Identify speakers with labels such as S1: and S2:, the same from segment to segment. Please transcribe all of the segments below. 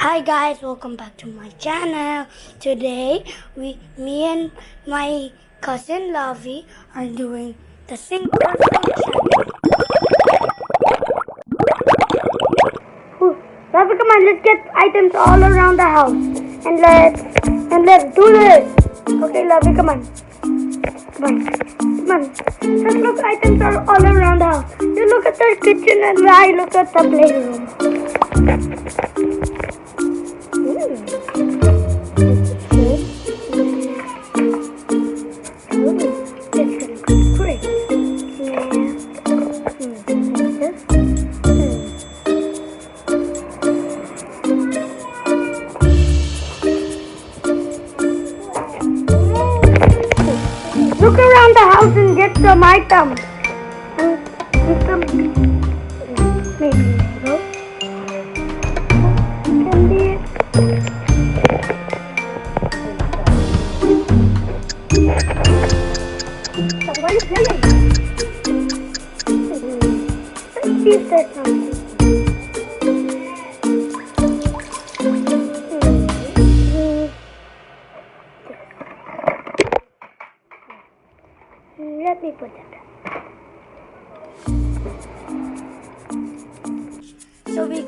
S1: Hi guys, welcome back to my channel. Today, me and my cousin Lovey are doing the sing or float challenge. Lovey, come on, let's get items all around the house and let's do this. Okay, Lovey, come on. Come on. Let's look, items are all around the house. You look at the kitchen and I look at the playroom. Look around the house and get some items. Maybe no. Candy. So what are you playing? Let's see if there's something. Let me put that. So we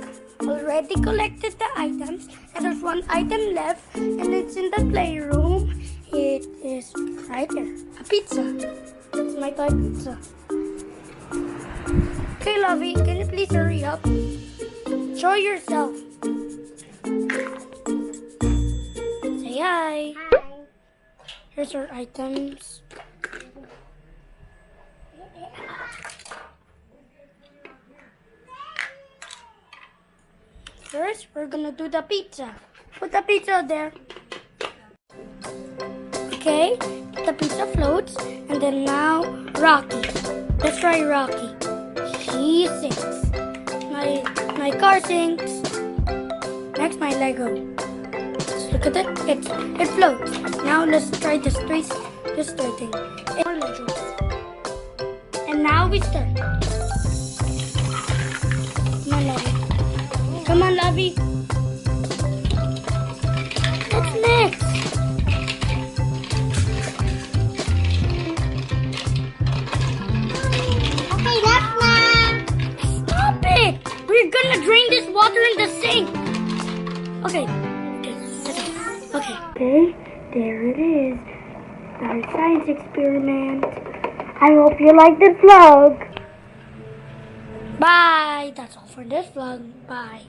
S1: already collected the items, and there's one item left, and it's in the playroom. It is right there, a pizza. It's my toy pizza. Okay, Lovey, can you please hurry up? Show yourself. Say hi.
S2: Hi.
S1: Here's our items. First, we're gonna do the pizza. Put the pizza there. Okay, the pizza floats, and then now Rocky. Let's try Rocky. He sinks. My car sinks. Next, my Lego. Let's look at it. It floats. Now let's try this thing. More Legos. And now we start. Come on, Lovey. Come on, Lovey. What's next?
S2: Okay, that's one.
S1: Stop it! We're gonna drain this water in the sink. Okay. Okay, there it is. Our science experiment. I hope you like this vlog. Bye. That's all for this vlog. Bye.